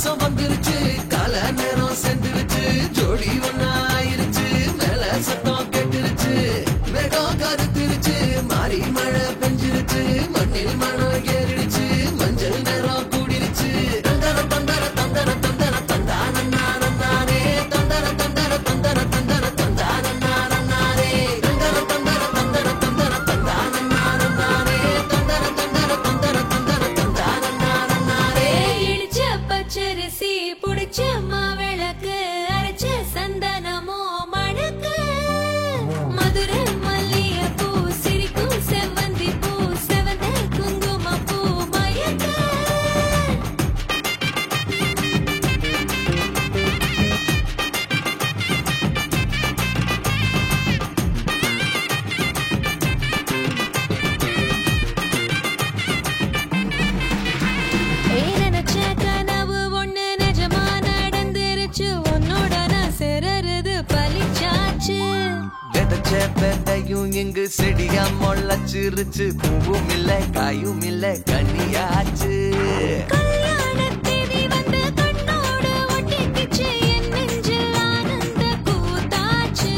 மாசம் வந்துருச்சு கால நேரம் சென்றுருச்சு ஜோடி ஒன்னா ஆயிருச்சு மேல சத்தம் கேட்டுருச்சு மேகம் கருத்துருச்சு மாறி மழை பெஞ்சிருச்சு மண்ணில் மனம் ஏறிடுச்சு மஞ்சள் நேரம் கூடிருச்சு தந்தர தந்தர தந்தர தந்தர தந்தானே தந்தர தந்தர தந்தர தந்தர தந்தானே தந்தர தந்தர தந்தர தந்தர தந்தானே தந்தர தந்தர தந்தர தந்தர தந்தானே இடிச்ச பச்சரிசி புடிச்ச மாவிளக்கு அரைச்ச சந்தனமோ மணக்கு மதுரை மல்லிகைப்பூ சிரிக்கும் செவ்வந்தி பூ செவந்த குங்குமப்பூ மயக்க நினைச்ச கனவு ஒண்ணு நிஜமா நடந்துருச்சு உன்னோட நான் சிறருது பலிச்சாச்சு விதைச்ச விதையும் இங்கு செடியா முளைச்சிருச்சு பூவும் இல்ல காயும் இல்ல கனியாச்சு கல்யாணத்தேதி வந்து கண்ணோடு ஒட்டிக்கிச்சு என் நெஞ்சில் ஆனந்த கூத்தாச்சு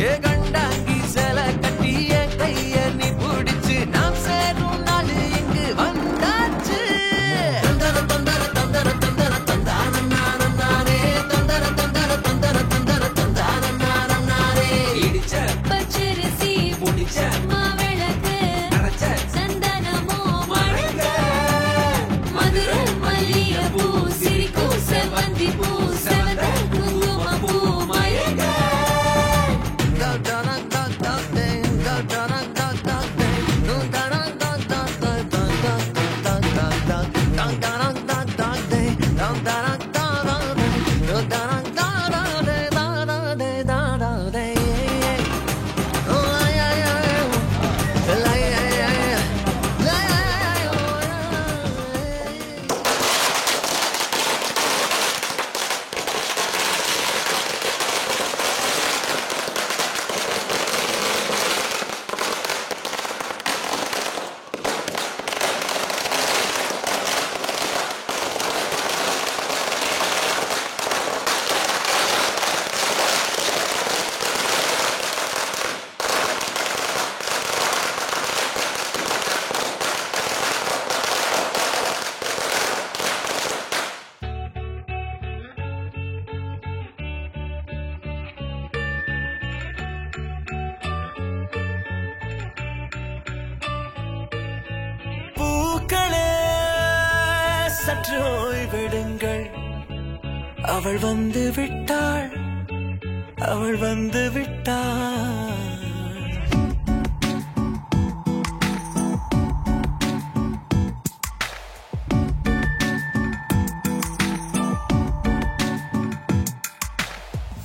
ஏ கண்டாங்கி சில கட்டி என் கைய நீ பிடிச்சு நாம் சேரும் நாள் இங்கு வந்தாச்சு தந்தர தந்தர தந்தர தந்தர தந்தானே தந்தர தந்தர தந்தர தந்தர தந்தானே இடிச்ச பச்சரிசி முடிச்ச மாவிளக்கு அரைச்ச சந்தனமோ மணக்க மதுரை மல்லிகைப்பூ சிரிக்கும் செவ்வந்தி பூ செவந்த குங்குமப்பூ மயக்க பூக்களே சற்று ஓய்வெடுங்கள் அவள் வந்து விட்டாள் அவள் வந்து விட்டாள்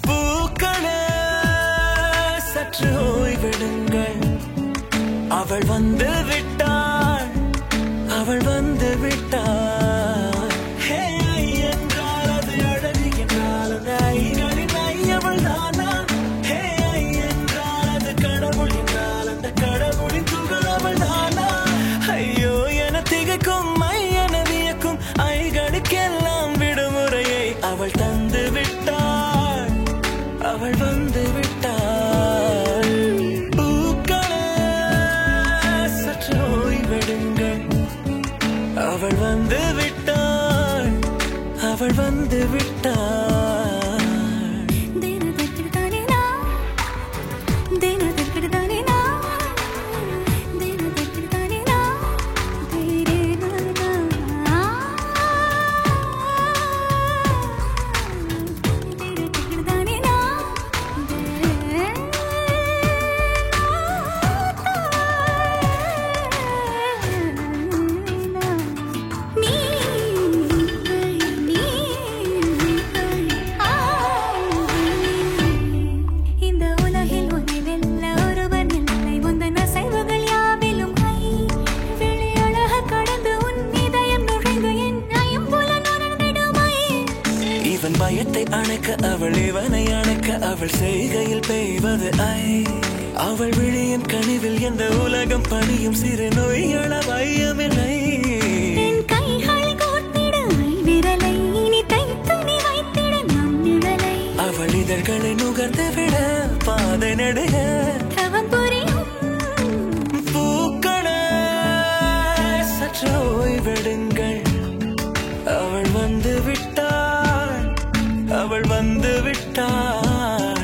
பூக்களே சற்று ஓய்வெடுங்கள் அவள் வந்து விட்டாள் அவள் வந்து விட்டாள் ஹே ஐ என்றால் அது அழகு என்றால் அந்த ஐகளின் ஐ அவள் தானா ஹே ஐ என்றால் அது கடவுள் என்றால் அந்த கடவுளின் துகள் அவள் தானா ஐயோ என திகைக்கும் ஐ என வியக்கும் ஐகளுக்கெல்லாம் விடுமுறையை அவள் தந்து விட்டாள் அவள் வந்து விட்டாள் பூக்களே சற்று ஓய்வெடுங்கள் அவள் வந்து விட்டாள் அவள் வந்து விட்டாள் பயத்தை அணைக்க அவள் இவனை அணைக்க அவள் செய்கையில் பெய்வது ஐ அவள் விழியின் கனிவில் எந்த உலகம் பணியும் சிறு நோய்கள வையமில்லை கைகள் கோர்த்திட விரலை இனி இதழ்களை நுகர்ந்து விட பாதை நடுக தவம் புரியும் பூக்களே சற்று ஓய்வெடுங்கள் அவள் வந்து விட்டாள் அவள் வந்து விட்டாள்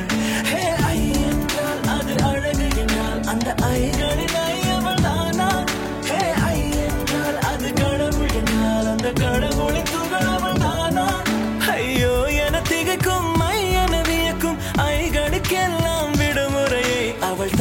ஹே ஐ என்றால் அது அழகு என்றால் அந்த ஐகளின் ஐ அவள் தானா ஹே ஐ என்றால் அது கடவுள் என்றால் அந்த கடவுளின் துகள் அவள் தானா ஐயோ என திகைக்கும் ஐ என வியக்கும் ஐகளுக்கெல்லாம் விடுமுறையை அவள்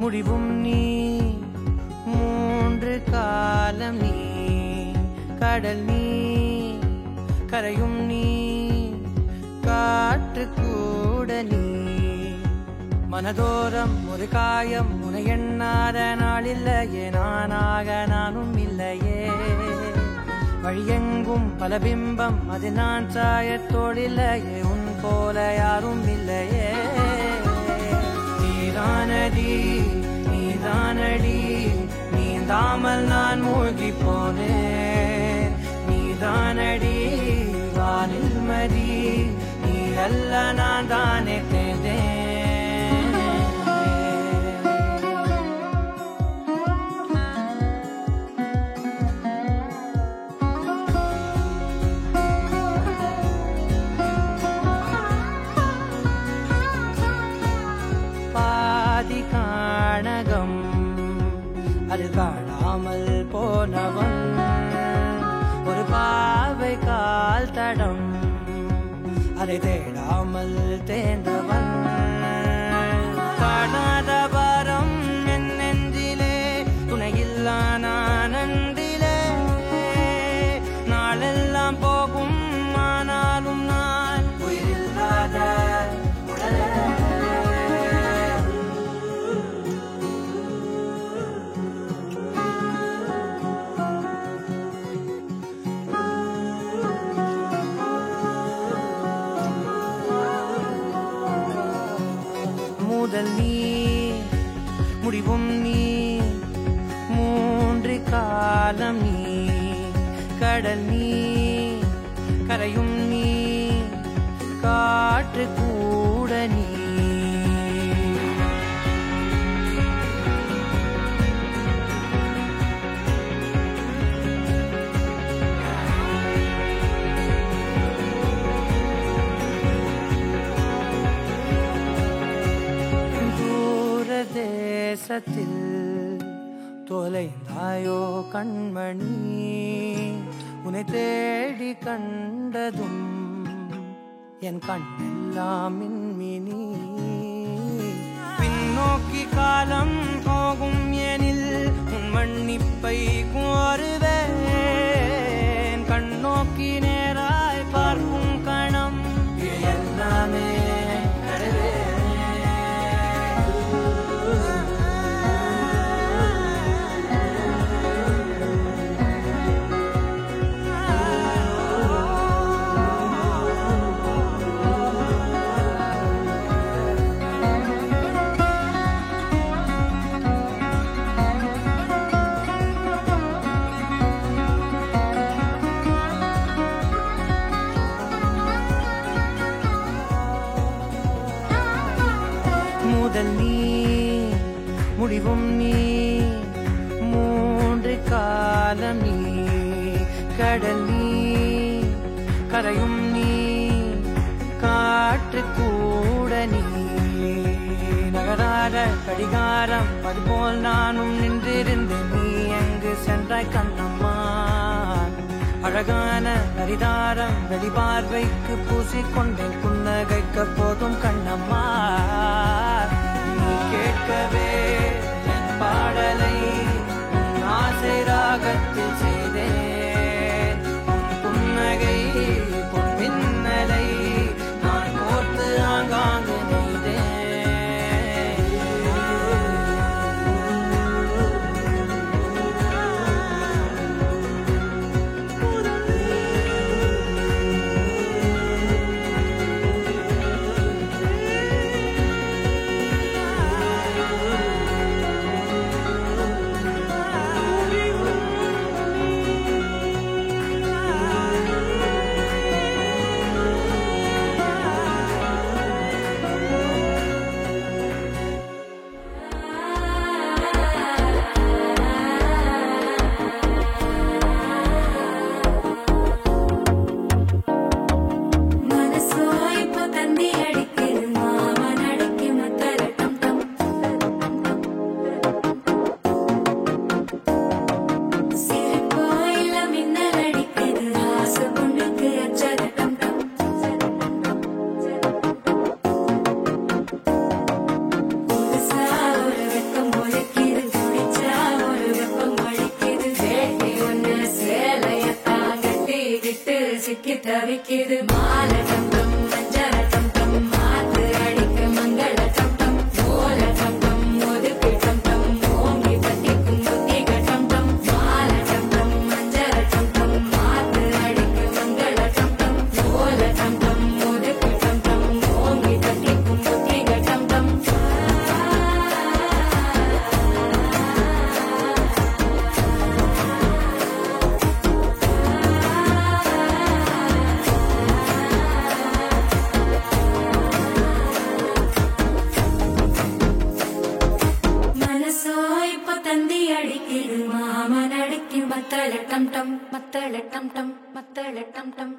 முடிவும் நீ மூன்று காலம் நீ கடல் நீ கரையும் நீ காற்று கூட நீ மனதோரம் ஒரு காயம் உன எண்ணாத நாளில்லையே நானாக நானும் இல்லையே வழியெங்கும் பல பிம்பம் அது நான் சாயத்தோடில்லையே உன் போல யாரும் இல்லையே நீதானடி நீதானடி நீந்தாமல் நான் மூழ்கி போனேன் நீதானடி வானில் மதி நீ அல்ல நான் தானே தேர்ந்தேன் பாதி காணகம் அது காணாமல் போனவன் ஒரு பாவை கால் தடம் அதை தேடாமல் தேர்ந்தவன் காணாத பாரம் என் நெஞ்சிலே துணையில்லா நான் அன்றிலே நாளெல்லாம் போகும் ஆனாலும் நான் உயிரில்லாத உடலே முதல் நீ முடிவும் நீ மூன்று காலம் நீ கடல் நீ கரையும் நீ காற்று கூட நீ தேசத்தில் தொலைந்தாயோ கண்மணி உன்னை தேடி கண்டதும் என் கண்ணெல்லாம் மின்மினி பின்னோக்கி காலம் போகும் எனில் உன் மன்னிப்பை கோருவேன் கண்ணோக்கி நேராய் பார்க்கும் கணம் எல்லாமே முதல் நீ முடிவும் நீ மூன்று காலம் நீ கடல் நீ கரையும் நீ காற்று கூட நீ நகராத கடிகாரம் அதுபோல் நானும் நின்றிருந்தேன் நீ எங்கு சென்றாய் கண்ணம்மா அழகான ஹரிதாரம் வெளிபார்வைக்கு பூசிக்கொண்டேன் புன்னகைக்க போதும் கண்ணம்மா நீ கேட்கவே என் பாடலை ஆசை ராகத்தில் செய்தேன் புன்னகை பொன்மின்னலை நான் கோர்த்து ஆங்காங்கு நெய்தேன் சிக்கி தவிக்குது மாலை டம் டம் மஞ்சள டம் டம் மாத்து அடிக்க மங்கள டம் டம் ஓல டம் டம் ஒதுக்கு டம் டம் ஓங்கி தட்டிக்கும் முத்திக டம் டம் மாலை டம் டம் மஞ்சள டம் டம் மாத்து அடிக்க மங்கள டம் டம் ஓல டம் டம் ஒதுக்கு டம் டம் ஓங்கி தட்டிக்கும் முத்திக டம் டம் அடிக்கிடு மாமன் அடிக்கு மத்தள டம் டம் மத்தள டம் டம் மத்தள டம் டம்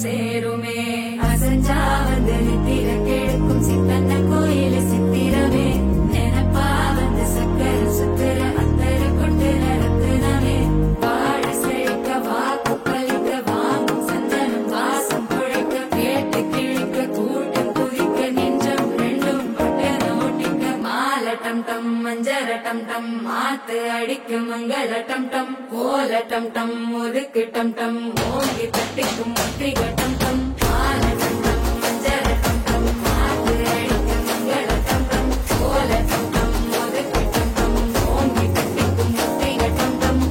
சேருமே அசஞ்சா வந்து நித்திர கெடுக்கும் சித்தன்ன கோயில சித்திரமே நினைப்பா வந்து சக்கர சுத்திர அத்தர கொண்டு நடத்துனவே வாழ செழிக்க வாக்கு பலிக்க வாங்கும் சந்தனம் வாசம் குழைக்க கேட்டு கிழிக்க கூட்டம் குதிக்க நெஞ்சம் ரெண்டும் கொட்டு நோட்டிக்க மாலை டம் டம் மஞ்சள டம் டம் மாத்து அடிக்க மங்கள டம் டம் கோல டம் டம் ஒதுக்கு டம் டம் ஓங்கி தட்டிக்கும் முத்திக டம் டம் மாலை டம் டம் மஞ்சள டம் டம் மாத்து அடிக்க மங்கள டம் டம் கோல டம் டம் ஒதுக்கு டம் டம் ஓங்கி தட்டிக்கும் முத்திக டம் டம்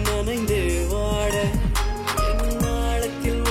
நனைந்து வாட என் நாளத்தில்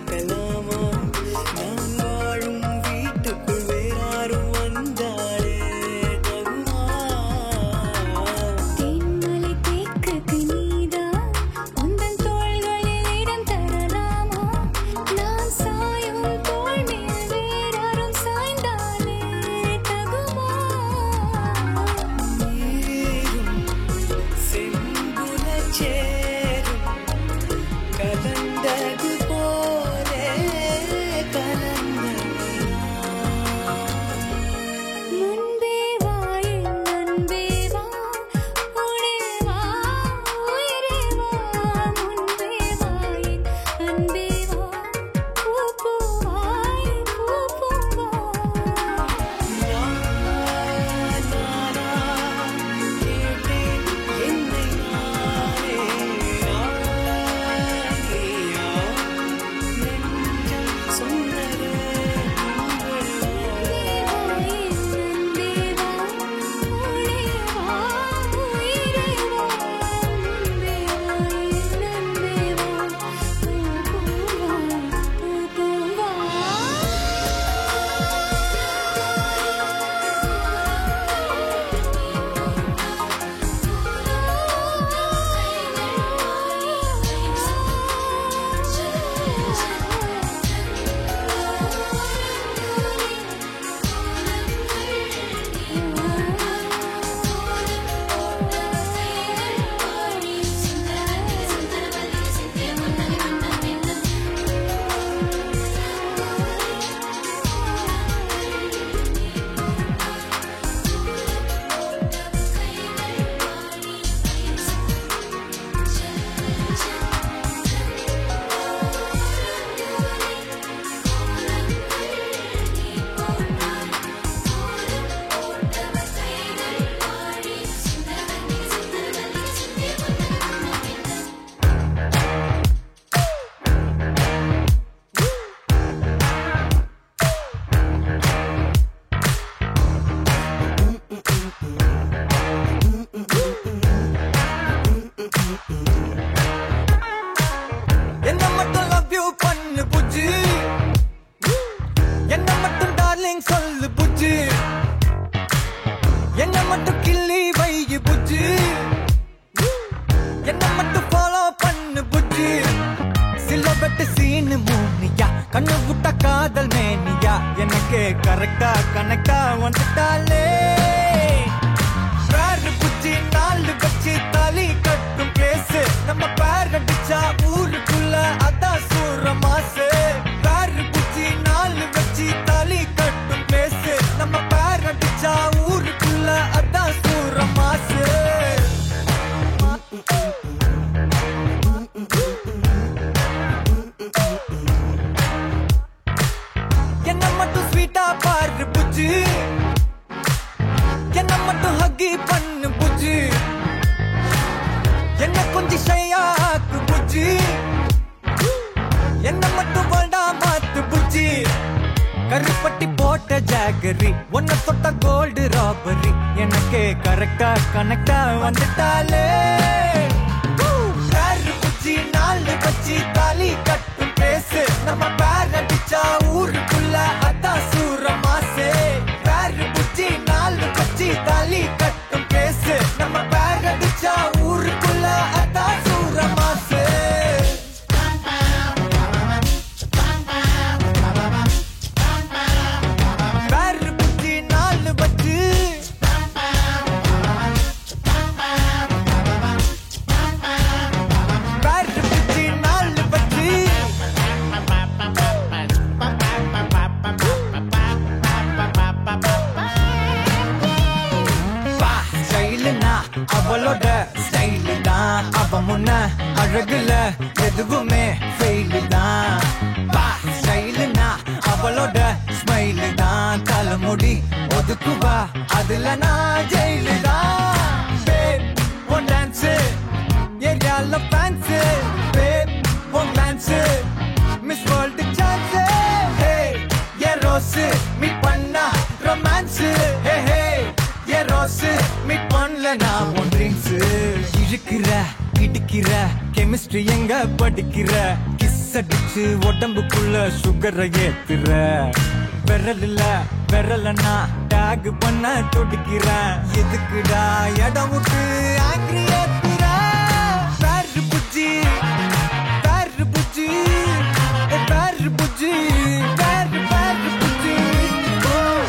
பார்க்கலாமா நான் வாழும் வீட்டுக்குள் வேறாரும் வந்தாலே தகுமா தேன்மலை தேக்குக்கு நீதான் உந்தன் தோள்களில் இடம் தரலாமா நான் சாயும் தோள் மேல் வேறாரும் சாய்ந்தாலே தகுமா நீரும் செம்புலச் சேரும் கலந்தது போலே கலந்தது முன்பே வா என் அன்பே வா உடே வா உயிரே வா முன்பே வா என் அன்பே வா பூ பூவாய் பூ பூவா நானா கேட்டேன் என்னை நானே நீயா நெஞ்சம் சொன்னதே என்ன மட்டும் லவ் யூ பண்ணு புஜ்ஜி என்ன மட்டும் டார்லிங் சொல்லு புஜ்ஜி என்ன மட்டும் கிள்ளி வை புஜ்ஜி என்ன மட்டும் ஃபாலோ பண்ணு புஜ்ஜி சில பெட்டு சீனு மூனியா கண்ணு விட்ட காதல் மேனியா எனக்கு கரெக்டா கனெக்டா வந்துட்டாலே பேரு புஜ்ஜி நாலு வச்சு தாலி கட்டும் பிளேஸ் நம்ம பேர் அடிச்சா ஊருக்குள்ள அதான் சூற மாசு பேரு புஜ்ஜி நாலு வச்சு தாலி கட்டும் பிளேஸ் நம்ம பேர் அடிச்சா ஊருக்குள்ள அதான் சூற மாசு என்ன மட்டும் ஸ்வீட்டா பாரு புஜ்ஜி என்ன மட்டும் ஹக்கி பண்ணு புஜ்ஜி என்ன கொஞ்சம் ஷையாக்கு புஜ்ஜி என்ன மட்டும் வேண்டா மாத்து புஜ்ஜி கருப்பட்டி போட்ட ஜாகரி ஒன்ன தொட்ட கோல்டு ராபரி எனக்கு கரெக்டா கனெக்டா வந்துட்டாலே பேரு புஜ்ஜி நாலு வச்சு தாலி கட்டும் பேசு நம்ம பேர் அடிச்சா ஊருக்குள்ள அதான் சூற மாசே பேரு புஜ்ஜி நாலு வச்சு தாலி கட்டும் பேசு நம்ம பேர் அடிச்சா ஊருக்குள்ள அதான் சூற மாசே பேரு புஜ்ஜி நாலு வச்சு பேரு புஜ்ஜி நாலு வச்சு அவளோட ஸ்டைலு தான் அவ முன்ன அழகுல எதுவுமே ஃபெயிலு தான் ஸ்டைலுனா அவளோட ஸ்மைலு தான் தலைமுடி ஒதுக்குவா அதுல நான் ஜெயிலு தான் ஒன் டான்ஸு ஏரியால fans one dance miss world chance ஏ ரோஸு மீட் பண்ணா ரொமான்ஸு ஏ ரோஸு மீட் பண்ணல நான் ஒன் ட்ரிங்க்ஸு இழுக்கிற இடிக்கிற கெமிஸ்ட்ரி எங்க படிக்கிற கிஸ் அடிச்சு உடம்புக்குள்ள சுகரை ஏத்துற விரல்ல விரலன்னா டேக் பண்ண துடிக்கிறேன் எதுக்குடா இடம் விட்டு ஆங்கிரி ஏத்துற பேரு புஜ்ஜி பேரு புஜ்ஜி பேரு புஜ்ஜி பேரு பேரு புஜ்ஜி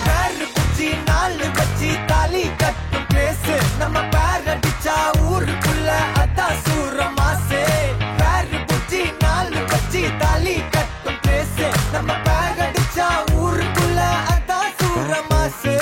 பேரு புஜ்ஜி நாலு வச்சு தாலி கட்டும் பேசு நம்ம பேர் அடிச்சா ஊருக்குள்ள அதான் சூர மாசே பேரு புஜ்ஜி நாலு வச்சு தாலி கட்டும் பேசு நம்ம பேர் அடிச்சா ஊருக்குள்ள அதான் சூர மாசே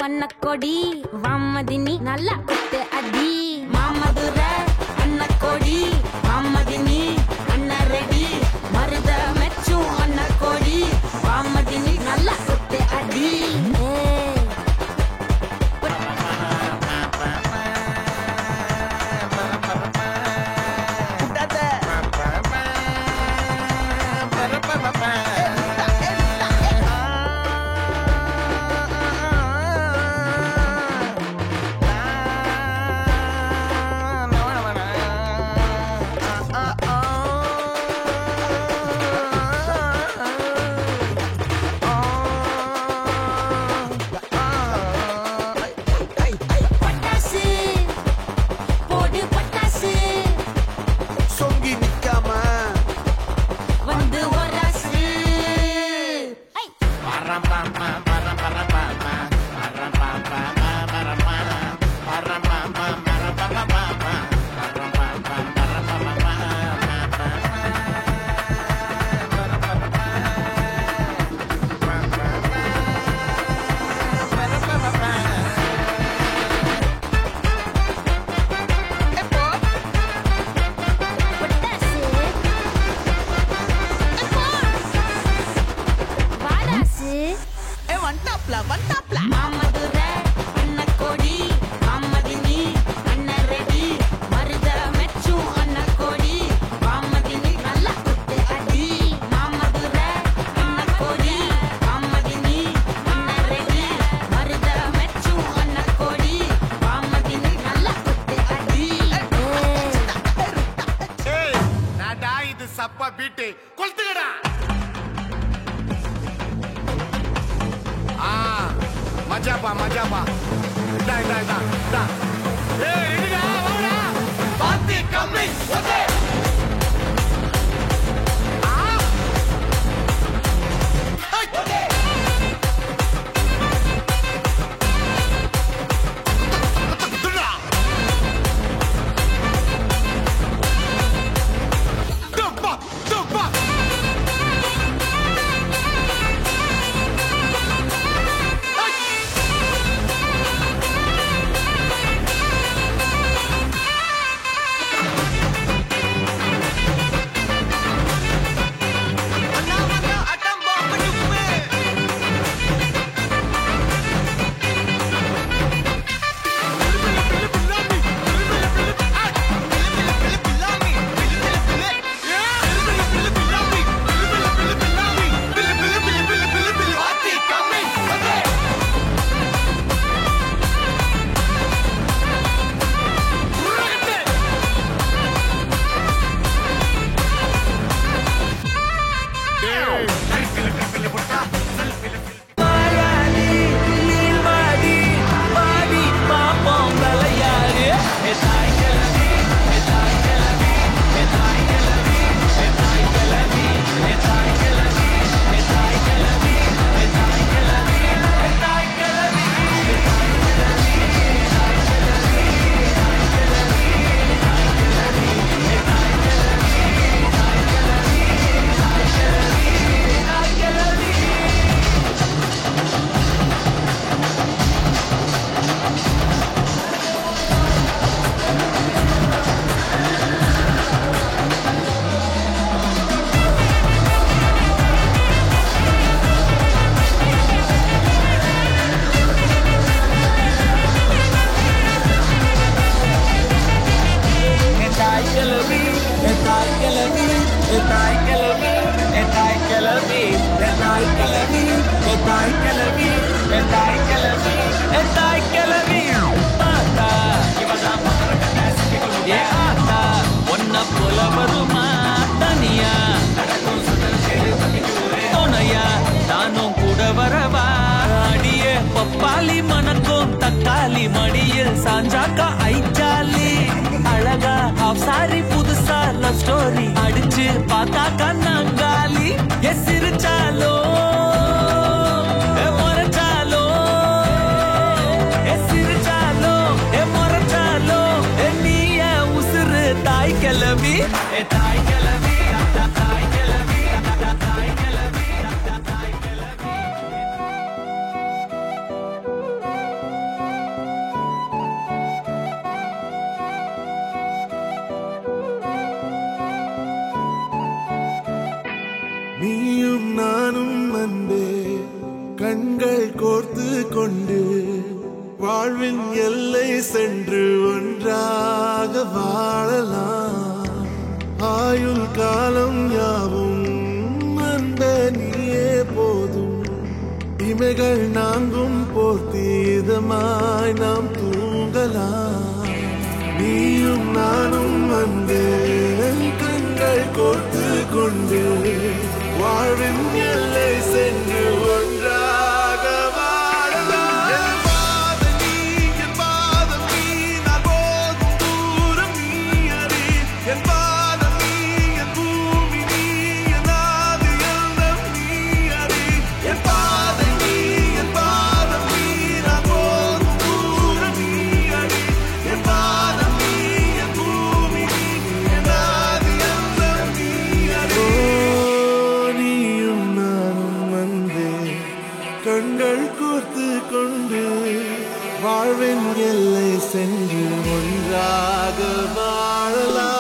அன்னக்கொடி வாமதினி நல்லா குத்து அடி மாமதுர அன்னக்கொடி வாமதினி அண்ண ரெடி மருத மெச்சும் அன்னக்கொடி வாமதினி நல்லா குத்து அடி மஜாபா டா ஏய் ரெடிடா வாடா பாத்தி கம்மி ஓகே பப்பாளி மணக்கும் தக்காளி மடியில் சாஞ்சாக்கா ஐச்சாலி அழகா ஹாஃப் சாரி புதுசா லவ் ஸ்டோரி அடிச்சு பார்த்தாக்கா நாங்காலி எஸ் சிரிச்சாலோ முறைச்சாலோ சிரிச்சாலோ முறைச்சாலோ நீய உசுறு தாய் கிளவி தாய் கிளவி தாய் கிளவி தாய் கிளவி தாய் கிளவி வாழலாம் ஆயுள் காலம் யாவும் அன்பே நீயே போதும் இமைகள் நான்கும் போர்த்தீதமாய் நாம் தூங்கலாம் நீயும் நானும் அன்பே கண்கள் கோர்த்து கொண்டு வாழ்வின் எல்லை சென்று ஒன்றாக வாழலாம் என் பாதம் நீ என் பாதம் நீ நான் போகும் தூரம் நீ அறி என் பாதம் நீ என் பூமி நீ என் ஆதி எல்லாம் நீ அறி என் பாதம் நீ என் பாதம் நீ நான் போகும் தூரம் நீ அறி என் பாதம் நீ என் பூமி நீ என் ஆதி எல்லாம் நீ அறி நீயும் நானும் அன்பே கண்கள் கோர்த்து கொண்டு வாழ்வின் எல்லை சென்று ஒன்றாக வாழலாம்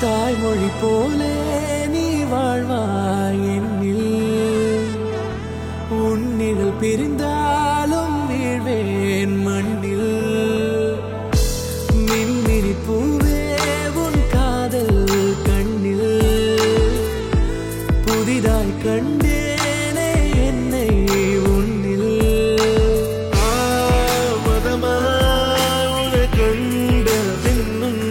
தாய்மொழி போலே நீ வாழ்வாய் என்னில் உன்னிகள் பிரிந்தாலும் வீழ்வேன் மண்ணில் மின்மினி பூவே உன் காதல் கண்ணில் புதிதாய் கண்டேனே என்னை உன்னில் மதமாய் உன்னை கண்ட பின்னும்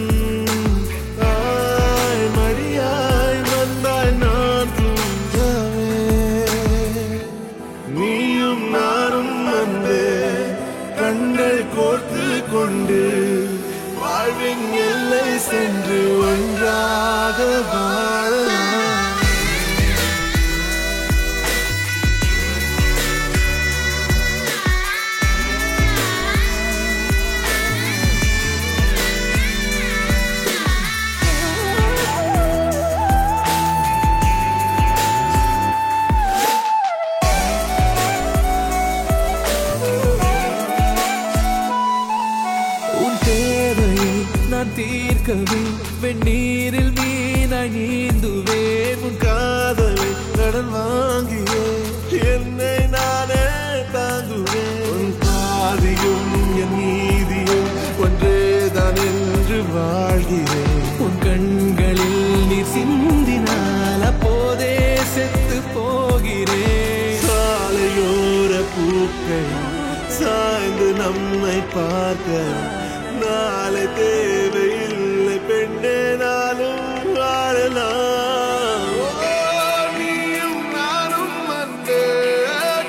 மடியாய் வந்தாய் நான் தூங்கவே நீயும் நானும் அன்பே கண்கள் கோர்த்து கொண்டு வாழ்வின் எல்லை சென்று ஒன்றாக வாழலாம் உன் தேவையை நான் தீர்க்கவே வெந்நீரில் மீனாய் நீந்துவேன் உன் காதலை கடன் வாங்கியே என்னை நானே தாங்குவேன் உன் பாதியும் என் நீதியும் ஒன்றேதான் என்று வாழ்கிறேன் உன் கண்களில் நீர் சிந்தினால் அப்போதே செத்து போகிறேன் சாலையோர பூக்கள் சாய்ந்து நம்மை பார்க்க நாளை தேவையில்லை பெண்ணே நாளும் வாழலாம் நீயும் நானும் அன்பே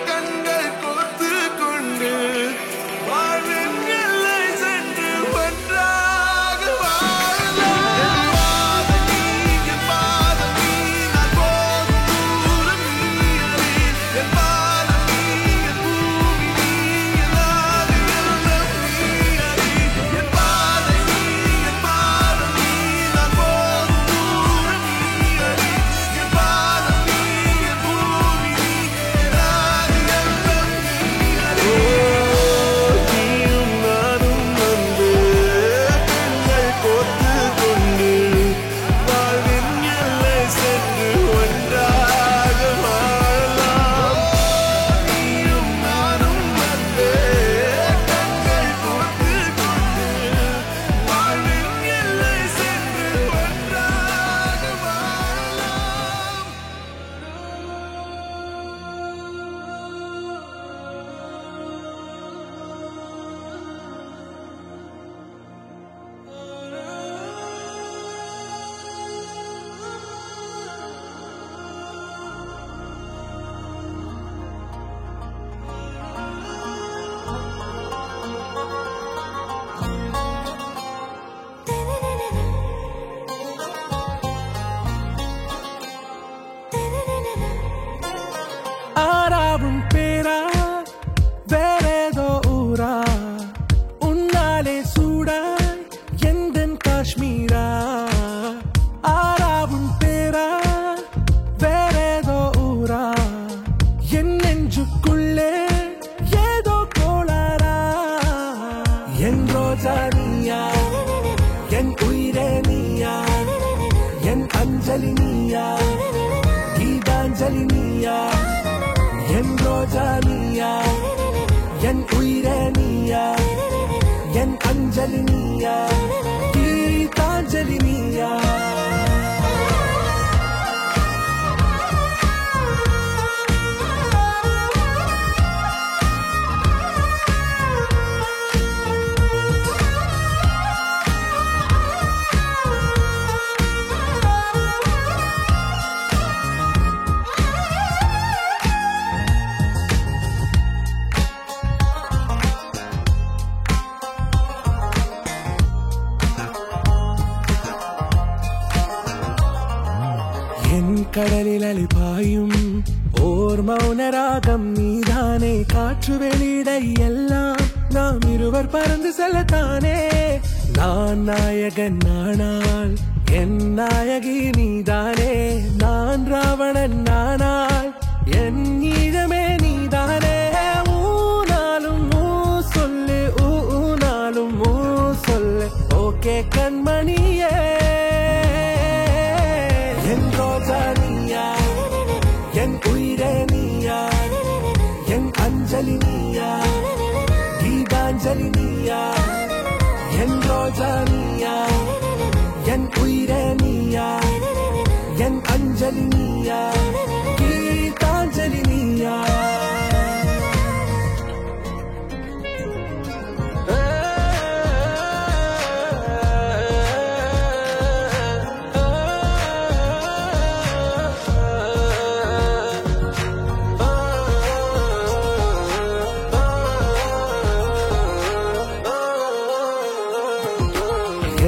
கண்கள் கோர்த்து கொண்டு வாழ்வின் எல்லை சென்று ஒன்றாக வாழலாம் என் பாதம் நீ நான் போகும் தூரம் நீ அறி என் பாதம் நீ என் பூமி நீ என் ஆதி எல்லாம் நீ அறி என் பாதை நீ என் கீதாஞ்சலி நீயா கீதாஞ்சலி நீயா என் ரோஜா நீயா என் உயிரே நீயா என் அஞ்சலி நீயா கீதாஞ்சலி நீயா கடலில் அலிபாயும் ஓர் மௌனராகம் நீதானே காற்று வெளியிட எல்லாம் நாம் இருவர் பறந்து செல்லத்தானே நான் நாயகன் நானால் என் நாயகி நீதானே நான் ராவணன் நானால் என் ஈழமே நீதானே ஊனாலும் ஊ சொல்லு ஊனாலும் ஊ சொல்லு ஓகே கண்மணியே என் ரோஜா நீயா என் உயிரே நீயா என் அஞ்சலி நீயா கீதாஞ்சலி நீயா என் ரோஜா நீயா என் உயிரே நீயா என் அஞ்சலி நீயா கீதாஞ்சலி நீயா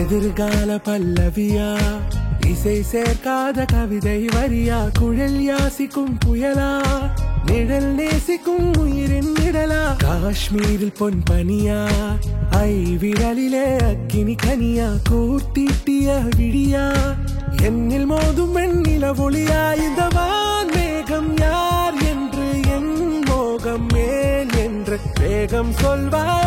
எதிர்கால பல்லவியா இசை சேர்க்காத கவிதை வரியா குழல் யாசிக்கும் புயலா நிழல் நேசிக்கும் உயிரின் நிழலா காஷ்மீரில் பொன் பனியா ஐ விரலிலே அக்கினி கனியா கூட்டிட்டிய விடியா என்னில் மோதும் வெண்ணில ஒளியா இந்த வான் மேகம் யார் என்று என் மோகம் மேல் என்று வேகம் சொல்வாயா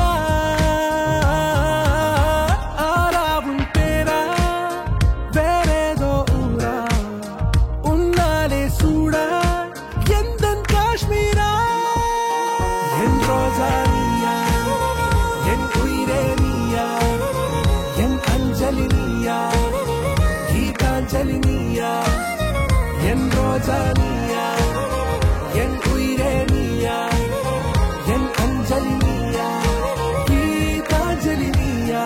கீதாஞ்சலி நீயா என் ரோஜா நீயா என் உயிரே நீயா என் அஞ்சலி நீயா கீதாஞ்சலி நீயா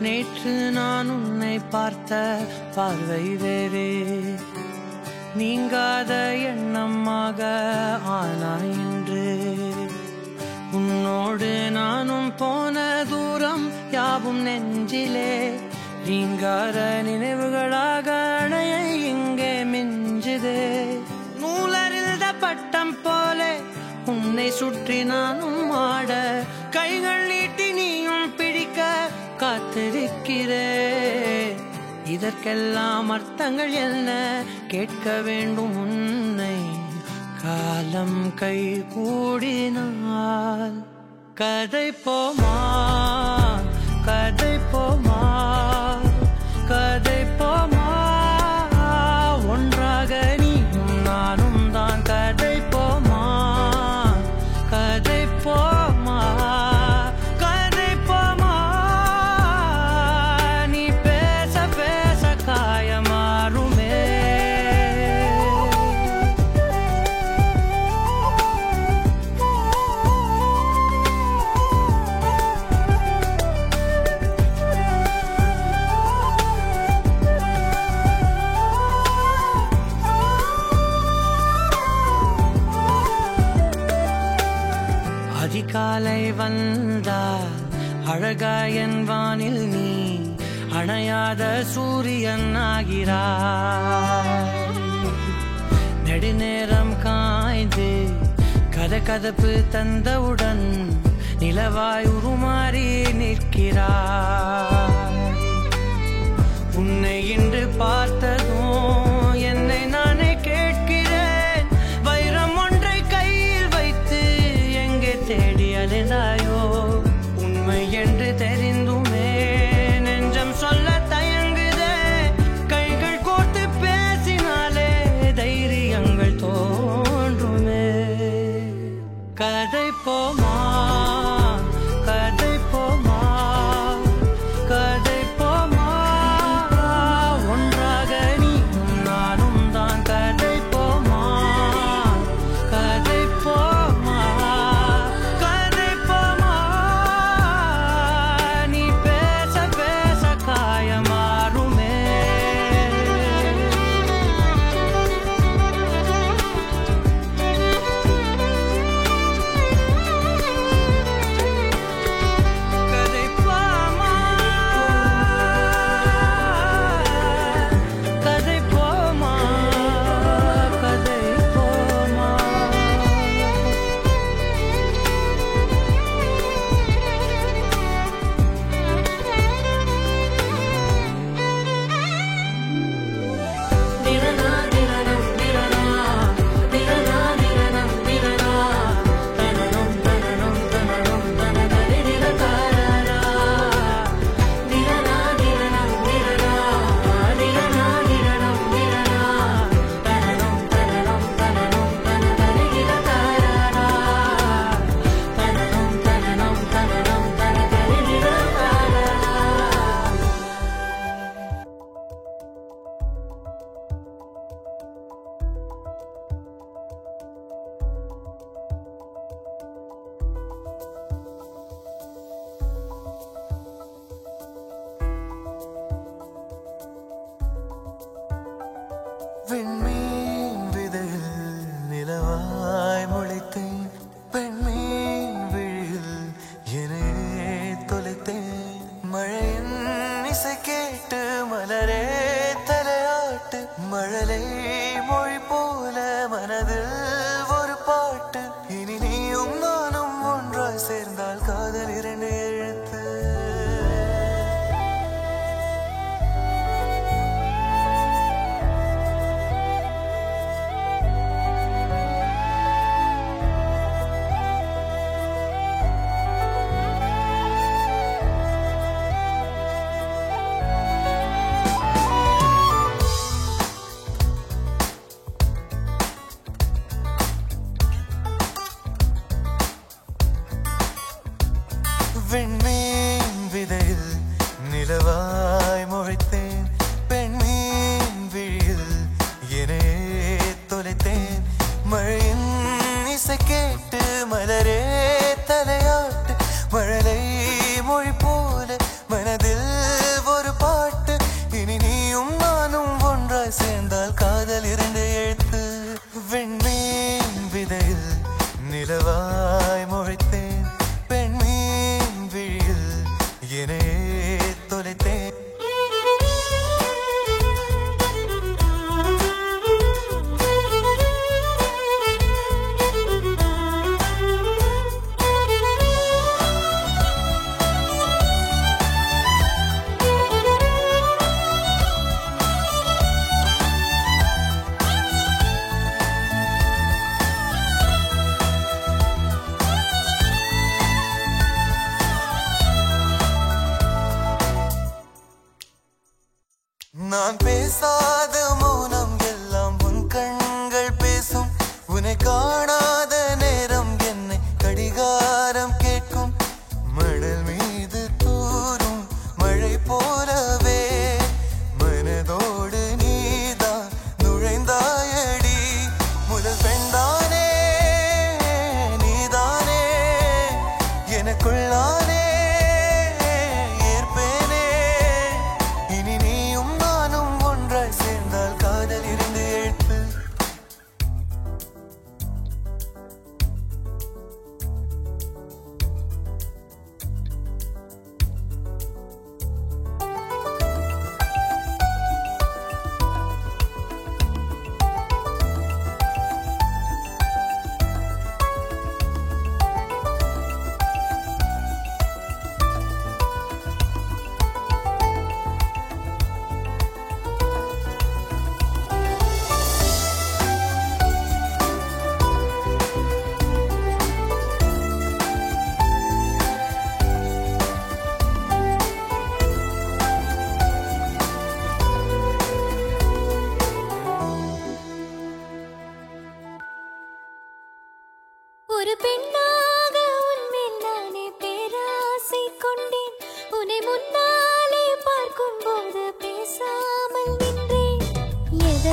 நேற்று நான் உன்னை பார்த்த பார்வை வேறே நீங்காத எண்ணமாக ஆனாய் இன்று உன்னோடு நானும் போன தூரம் யாவும் நெஞ்சிலே நீங்காத நினைவுகளாக அணைய இங்கே மிஞ்சுதே நூலறிந்த பட்டம் போலே உன்னை சுற்றி நானும் ஆட கைகள் நீட்டி நீயும் பிடிக்க காத்திருக்கிறே இதற்கெல்லாம் அர்த்தங்கள் என்ன கேட்க வேண்டும் உன்னை காலம் கை கூடினால் கதை போமா கதை போமா கதை போமா ஒன்றாக நீயும் நானும் தான் கதை போமா கதை போமா அழகாயன் வானில் நீ அணையாத சூரியன் ஆகிறாய். நெடுநேரம் காய்ந்து கதகதப்பு தந்தவுடன் நிலவாய் உருமாறி நிற்கிறாய். உன்னை இன்று பார்த்ததும் என்னை நானே கேட்கிறேன். வைரம் ஒன்றை கையில் வைத்து எங்கே தேடி அலைந்தாயோ? உண்மை என்று தெரிந்துமே நெஞ்சம் சொல்ல தயங்குதே. கைகள் கோர்த்து பேசினாலே தைரியங்கள் தோன்றுமே. கதை போமா கதை போமா கதை போமா ஒன்றாக நீயும் நானும் தான். கதை போமா கதை போமா கதை போமா நீ பேச பேச காயமாறுமே. கதை போமா கதை போமா கதை போமா. திரனா திரனம் திரனா திரனா திரனம் திரனா தனனம் தனனம் தனனம் தனதரி திரகாரா. திரனா திரனம் திரனா திரனா திரனம் திரனா தனனம் தனனம் தனனம் தனதரி திரகாரா. தனனம் தனனம் தனனம் தனதரி திரகாரா. விண்மீன் விதையில் நிலவாய் முளைத்தேன். பெண்மீன் விழியில் என்னே தொலைத்தேன். மழையின் இசை கேட்டு மலரே தலையாட்டு. மழலை மொழி போல மனதில் ஒரு பாட்டு. இனி நீயும் நானும் ஒன்றாய் சேர்ந்தால் காதல் இரண்டு எழுத்து. விண்மீன் விதையில் நிலவாய் முளைத்தேன். பெண்மீன் விழியில் என்னே தொலைத்தேன். மழையின் இசை கேட்டு மலரே தலையாட்டு. மழலை மொழி போல மனதில் ஒரு பாட்டு. இனி நீயும் நானும் ஒன்றாய் சேர்ந்தால் காதல் இரண்டு எழுத்து. விண்மீன் விதையில் நிலவாய் முளைத்தேன். பெண்மீன் விழியில் என்னே தொலைத்தேன். நான் பேசாத மௌனம் எல்லாம் உன் கண்கள் பேசும். உன்னை காணாத நேரம் என்னை கடிகாரம் கேட்கும். மணல் மீது தூரும் மழை போலவே மனதோடு நீதான் நுழைந்தாயடி. முதல் பெண்தானே நீதானே எனக்குள்ளானே ஏற்பேனே. இனி நீயும் நானும் ஒன்றாய்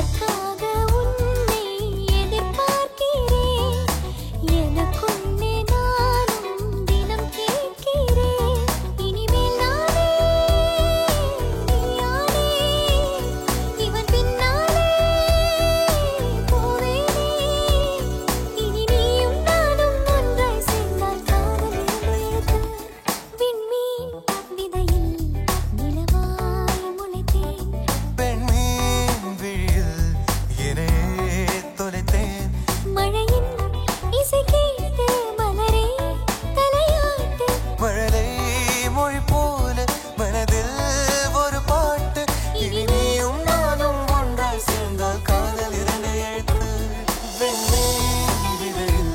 அதற்காக உன்னை எதிர்பார்க்கிறேன் எனக்குள்ளே நானும் தினம் கேட்கிறேன் இனிமேல் நானே நீயானே இவன் பின்னாலே போவேனே இனி நீயும் நானும் ஒன்றாய் சேர்ந்தால் காதல் எழுது விண்மீன் விதையில் நிலவாய் முளைத்தேன் பெண்மீன் விழியில் என்னையே தொலைத்தேன் மழையின் இசை கேட்டு மலரே தலையாட்டு மழலை மொழி போல மனதில் ஒரு பாட்டு இனி நீயும் நானும் ஒன்றாய் சேர்ந்தால் காதல் இரண்டு எழுத்து பெண்மீன் விதையில்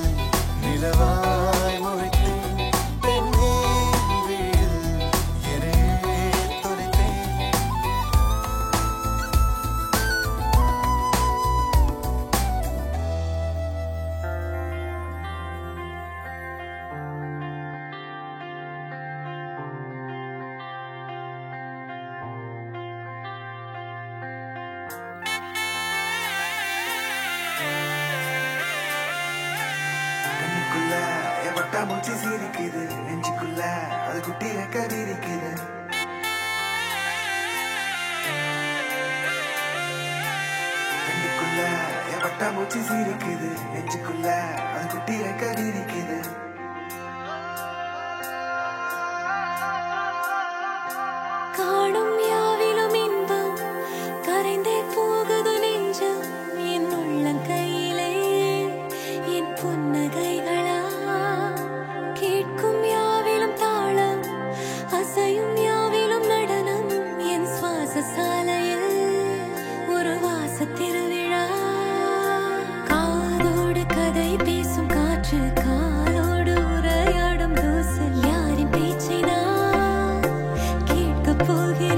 நிலவாய் முளைத்தேன் பெண்மீன் விழியில் என்னையே தொலைத்தேன் கண்ணுக்குள்ள என் பட்டாம்பூச்சி சிரிக்குது நெஞ்சுக்குள்ள அது குட்டி ரெக்க விரிக்குது கண்ணுக்குள்ள என் பட்டாம்பூச்சி சிரிக்குது நெஞ்சுக்குள்ள அது குட்டி ரெக்க விரிக்குது காணும் யாவிலும் இன்பம் கரைந்தே போகுது நெஞ்சம் என் உள்ளங்கையிலே என் புன்னகைகளா கேட்கும் யாவிலும் தாளம் அசையும் யாவிலும் நடனம் என் சுவாச சாலையில் ஒரு வாச திருவிழா காதோடு கதை பேசும் காற்று காலோடு உரையாடும் தூசல் யாரின் பேச்சை நான் கேட்கப் போகிறேன்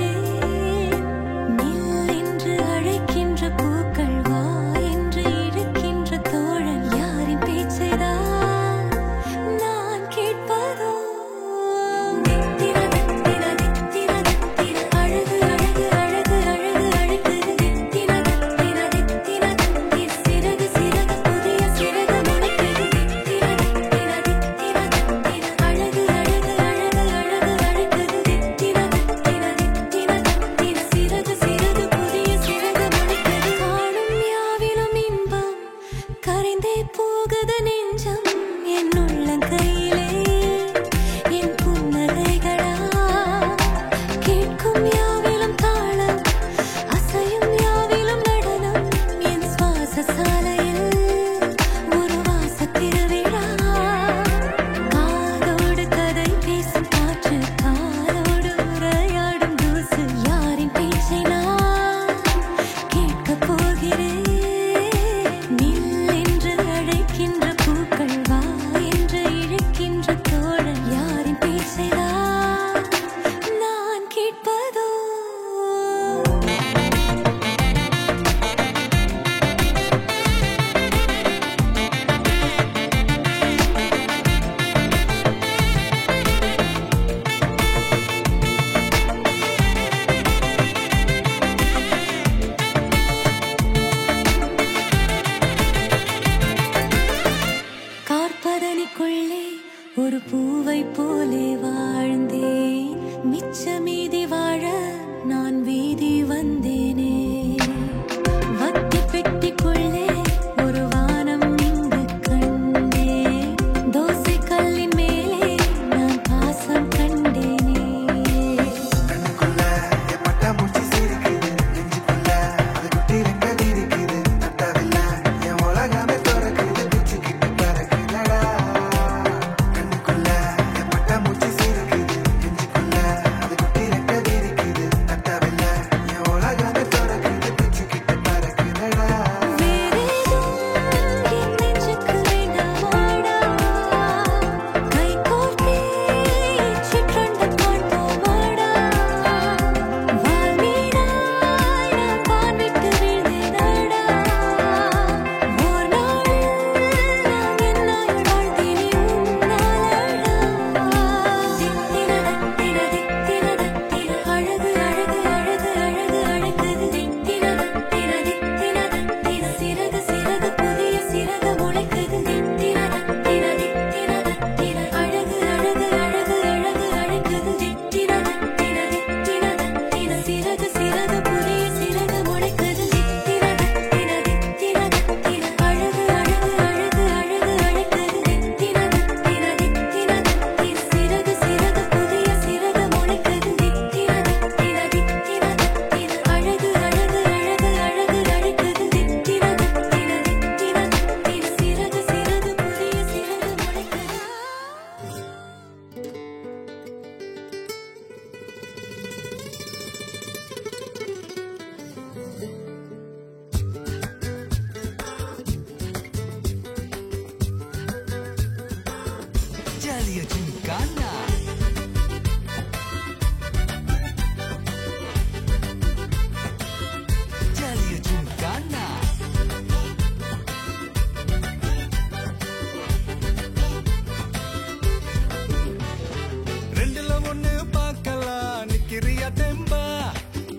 ஒண்ணு பார்க்கலாம் நிக்கிறியா தெம்பா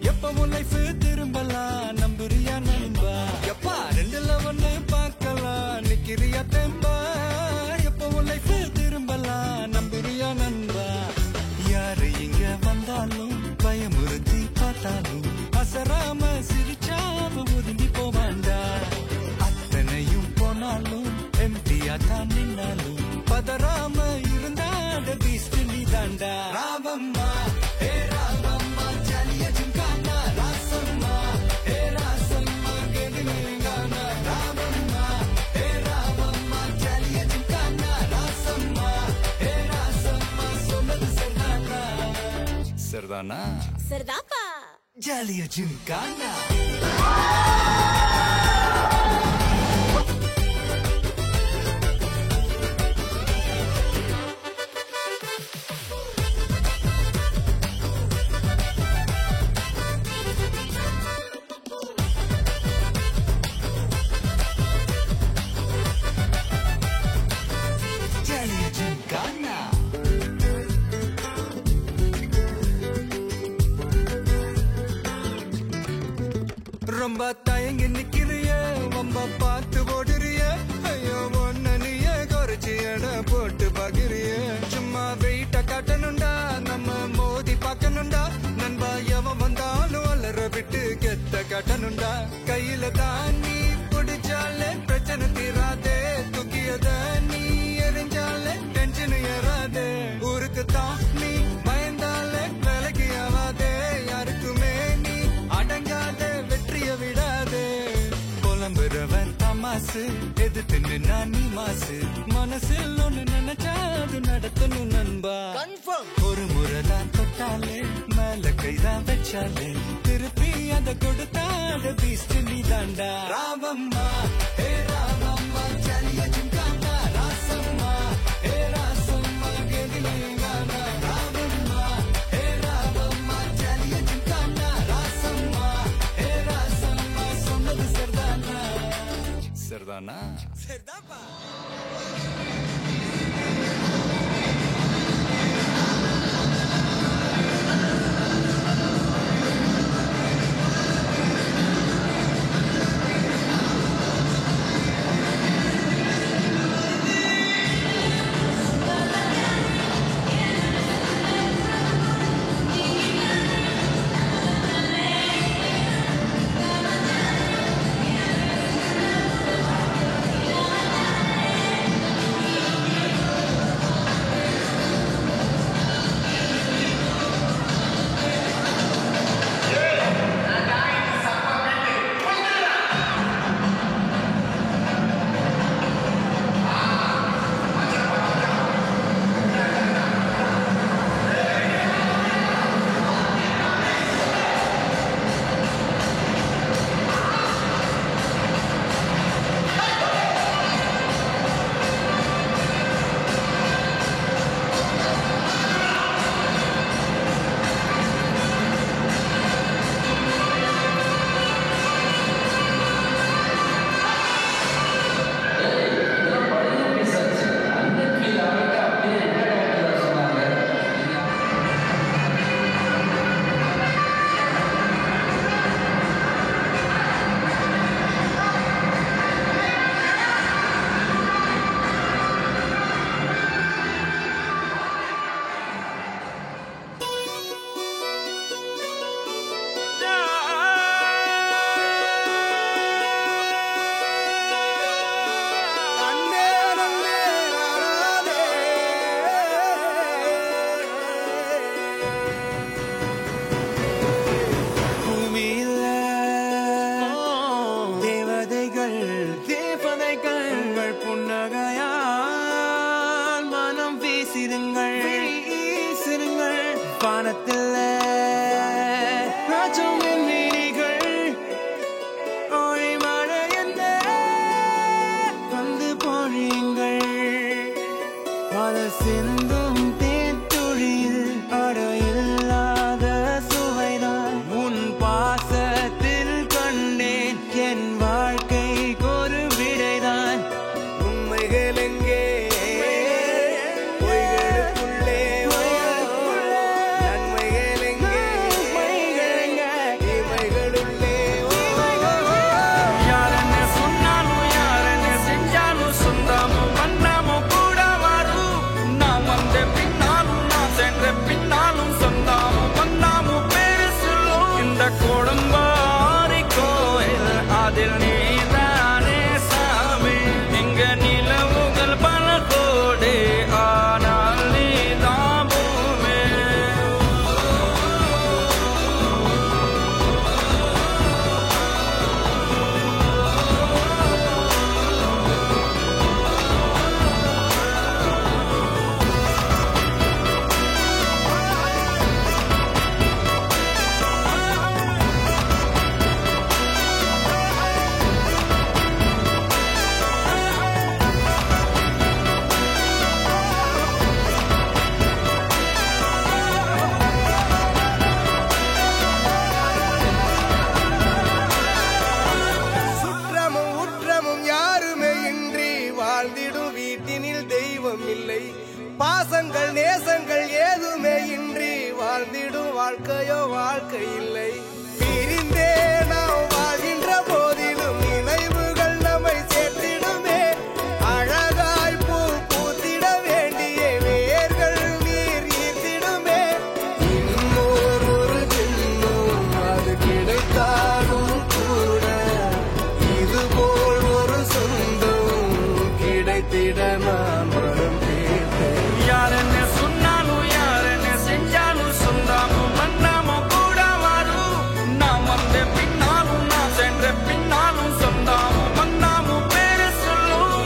எப்பவும் லைஃப் திரும்பலாம் நம்புறியா நண்பா எப்பா ரெண்டுல ஒண்ணு பார்க்கலாம் நிக்கிறியா தெம்பா எப்பவும் லைஃப் திரும்பலாம் நம்புறியா நண்பா யாரு இங்க வந்தாலும் பயமுறுத்தி பார்த்தாலும் அசராம சிரிச்சாம ஒதுங்கி போவாண்டா அத்தனையும் போனாலும் எம்டியா தான் நின்னாலும் பதறாம இருந்தாட பீஸ்ட் நீ தாண்டா ராவம்மா ஏ ராவம்மா ஜாலிய ஜிங்கானா ராசம்மா ஏ ராசம்மா கேடிங்கானா ராவம்மா ஏ ராவம்மா ஜாலிய ஜிங்கானா ராசம்மா ஏ ராசம்மா சொன்னது சரிதானா சரிதானா சரிதாப்பா ஜாலிய ஜிங்கானா ரொம்ப தயங்கி நிக்கிறிய ரொம்ப பார்த்து ஓடுறிய ஐயோ ஒன்ன நீய குறைச்சி எடை போட்டு பாக்குறிய சும்மா வெயிட்ட காட்டணும்டா நம்ம மோதி பார்க்கணும்டா நண்பா எவன் வந்தாலும் அலற விட்டு கெத்த காட்டணும்டா கையில தான் நீ பிடிச்சாலே பிரச்சனை தீராதே தூக்கியத நீ எரிஞ்சாலே டென்ஷன் ஏறாதே ஊருக்கு தான் நீ பயந்தாலே வேலைக்கு ஆவாதே யாருக்குமே நீ அடங்காத வெற்றிய விடாதே புலம்புறவன் தமாசு எதிர்த்து நின்னா நீ மாசு மனசில் ஒண்ணு நினைச்சாது நடத்தணும் நண்பா ஒரு முறைதான் தொட்டாலே மேல கைதான் வச்சாலே திருப்பி அந்த கொடுத்தாத பீஸ்ட் நீ தாண்டா ராவம்மா ஏ ராவம்மா ஜாலிய ஜிங்கானா ராசம்மா ஏ ராசம்மா கேடிங்கானா ராவம்மா ஏ ராவம்மா ஜாலிய ஜிங்கானா ராசம்மா ஏ ராசம்மா சொன்னது சரிதானா சரிதானா சரிதாப்பா வானத்தில் ராஜமின் வீதிகள் ஒளி மழை என்ன வந்து பொழியுங்கள் பல சிந்தும் தேத்துழியில் அடையில்லாத சுவைதான் உன் பாசத்தில் கண்டேன் என் வாழ்க்கைக்கு ஒரு விடைதான் உண்மைகள் எங்கே பொய்களுக்குள்ளே வாழ்க்கையோ வாழ்க்கை இல்லை. பிரிந்தே நாம் வாழ்கின்ற போதிலும் நினைவுகள் நம்மை சேர்த்திடுமே. அழகாய் பூ பூத்திட வேண்டிய வேர்கள் நீர் ஈர்த்திடுமே. இன்னொரு ஜென்மம் அது கிடைத்தாலும் கூட இதுபோல் ஒரு சொந்தம் கிடைத்திட நான் வரம் கேட்டேன். யார் என்ன சொன்னாலும் யார் என்ன செஞ்சாலும் சொந்தாமும் மன்னாமும் கூட வரும். நான் வந்த பின்னாலும் நான் சென்ற பின்னாலும் சொந்தாமும் மன்னாமும் பேரு சொல்லும்.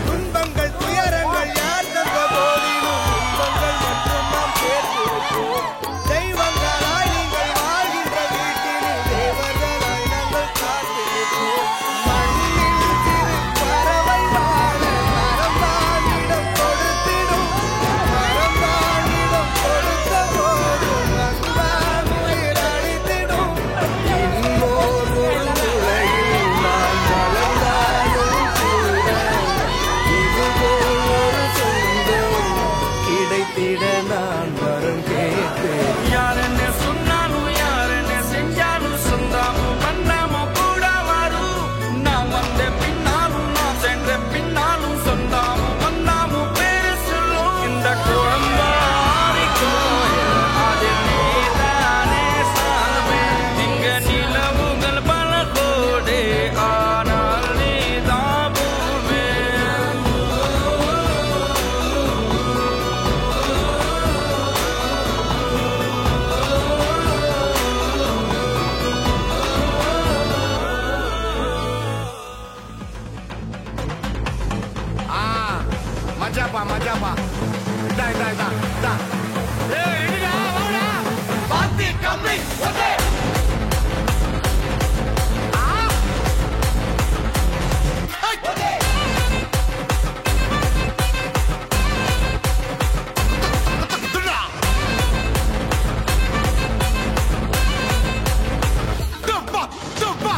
துன்பங்கள் துயரங்கள் யார் தந்த போதிலும் இன்பங்கள் மட்டும் நாம் சேர்த்திருப்போம். தெய்வங்களாய் நீங்கள் வாழ்கின்ற வீட்டில் தேவர்களாய் நாங்கள் காத்திருப்போம். மண்ணில் சிறு பறவை வாழ மரம்தானிடம் கொடுத்திடும். மரம்தானிடம் கொடுத்த போதும் அன்பால் உயிர் அளித்திடும். இன்னொரு உலகில் நாம் வளர்ந்தாலும் கூட இதுபோல் ஒரு சொந்தம் கிடைத்திட நான் வரம் கேட்டேன். யார் என்ன சொன்னாலும் யார் என்ன செஞ்சாலும் சொந்தாமும் மன்னாமும் கூட வரும். நான் வந்த பின்னாலும் நான் சென்ற பின்னாலும் சொந்தாமும் மன்னாமும் பேரு சொல்லும். இந்த குழம்பாரி கோயில் அதில் நீதானே சாமி. இங்க நிலவுகள் பல கோடி ஆனால் நீதான் பூவே. மஜாப்பா இதா இதா இதா இதா. ஏய் ரெடிடா வாடா. பாத்தி கம்மி ஓகே. ஓகே. துடா. டப்பா டப்பா.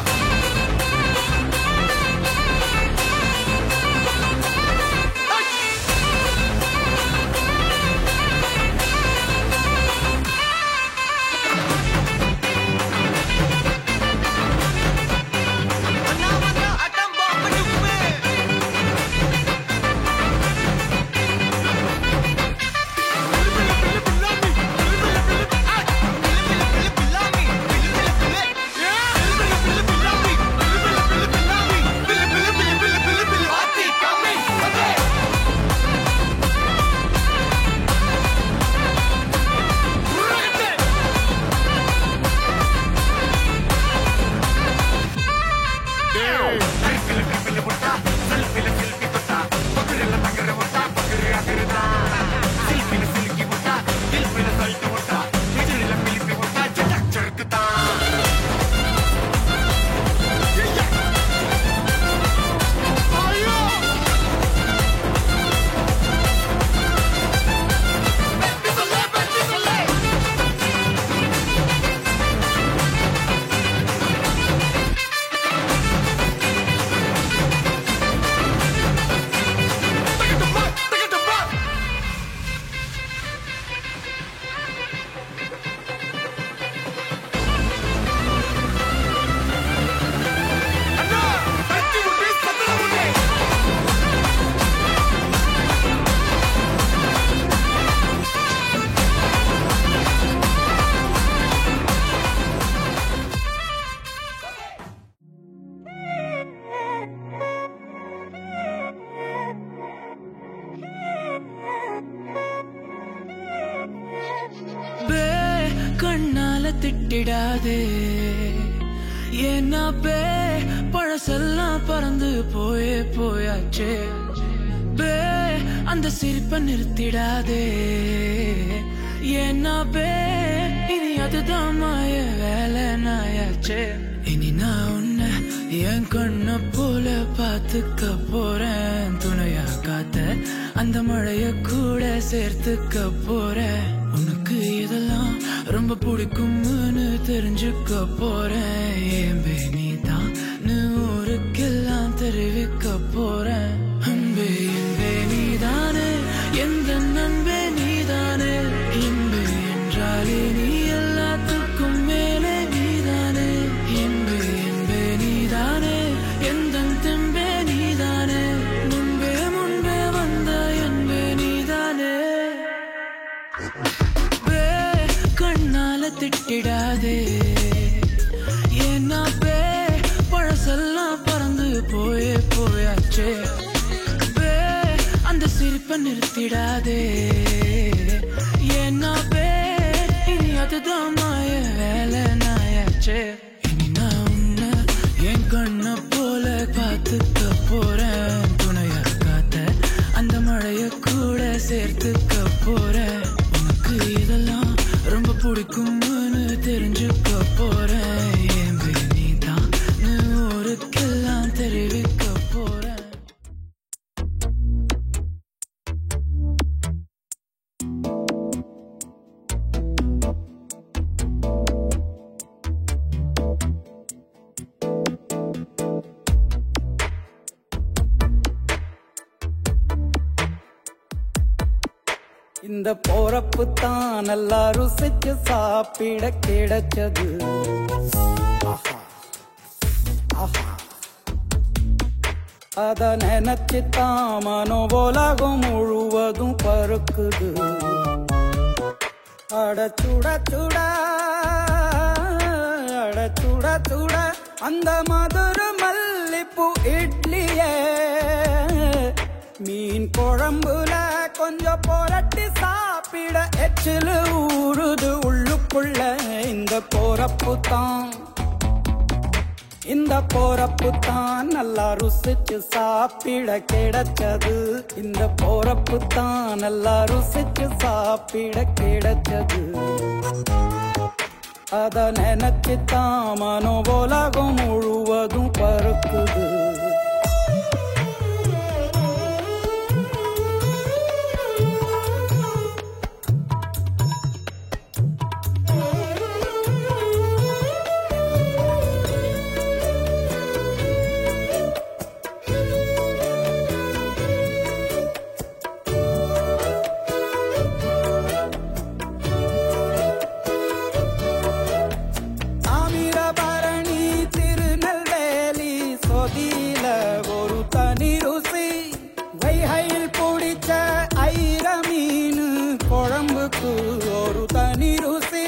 கண்ணால திட்டிடாதே ஏன்னா பழசெல்லாம் பறந்து போயாச்சே அந்த சிரிப்பை நிறுத்திடாதே ஏன்னாவே இனி அதுதான் மாய வேலை நாயாச்சே இனி நான் உன்னை என் கண்ண போல பாத்துக்க போறேன் துணையா காத்த அந்த மழைய கூட சேர்த்துக்க போறேன் உனக்கு இதெல்லாம் ரொம்ப பிடிக்கும்னு தெரிஞ்சுக்க போறேன் ஏம்பே நீதான் ஊருக்கெல்லாம் தெரிவிக்க போறேன் அன்பே என்பே நீதானே எந்த நண்பே நீதானே இன்பே என்றாலே நீ எல்லாத்துக்கும் மேலே நீதானே என்பே என்பே நீதானே எந்த தெம்பே நீதானே முன்பே முன்பே வந்த என்பே நீதானே கண்ணால திட்டிடாதே ஏன்னா பழசெல்லாம் பறந்து போயாச்சே அந்த சிரிப்பை நிறுத்திடாதே ஏன்னா இனி அதுதான் மாய வேலை நாயாச்சே இனி நான் உன்னை என் கண்ண போல பார்த்துக்க போறேன் துணையா காத்த அந்த மழைய கூட சேர்த்துக்க போறேன் உனக்கு இதெல்லாம் ரொம்ப பிடிக்கும்னு தெரிஞ்சுக்க போறேன் ஏம்பே நீதான் ஊருக்கெல்லாம் தெரிவிக்க போறேன் இந்த போறப்பு தான் நல்லா ருசிச்சு சாப்பிட கிடைச்சது அத நினைச்சுத்தான் மனோ உலகம் முழுவதும் பருக்குது அட சுட சுட அட சுட சுட அந்த மதுர மல்லிப்பூ இட்லியே மீன் குழம்புல கொஞ்சம் புரட்டி சாப்பிட எச்சில் ஊறுது உள்ளுக்குள்ள இந்த போறப்பு தான் நல்லா ருசிச்சு சாப்பிட கிடைச்சது இந்த போறப்பு தான் நல்லா ருசிச்சு சாப்பிட கிடைச்சது அத நினைச்சுத்தான் மனோ உலகம் முழுவதும் பருக்குது ஒரு தனி ருசி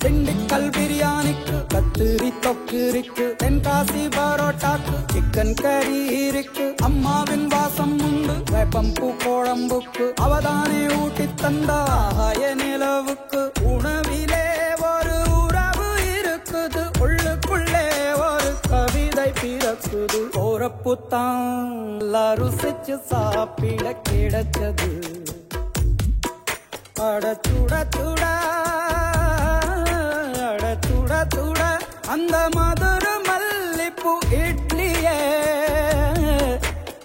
திண்டுக்கல் பிரியாணிக்கு கத்திரி தொக்கு இருக்கு தென்காசி பரோட்டாக்கு சிக்கன் கறி இருக்கு அம்மாவின் வாசம் உண்டு வேப்பம்பூ குழம்புக்கு அவதானே ஊட்டி தந்தாய நிலவுக்கு உணவிலே ஒரு உறவு இருக்குது உள்ளுக்குள்ளே ஒரு கவிதை பிறக்குது போறப்புத்தான் ருசிச்சு சாப்பிட கிடைச்சது அட சுட சுட அட சுட சுட அந்த மதுர மல்லிப்பூ இட்லியே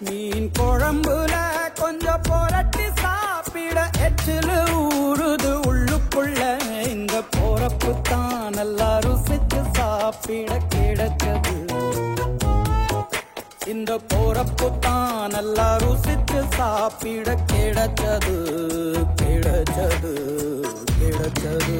மீன் குழம்புல கொஞ்சம் புரட்டி சாப்பிட எச்சில் ஊறுது உள்ளுக்குள்ள இந்த போறப்பு தான் நல்லா ருசிச்சு சாப்பிட கிடைச்சது இந்த போறப்பு தான் நல்லா ருசிச்சு சாப்பிட கிடைச்சது கிடைச்சது கிடைச்சது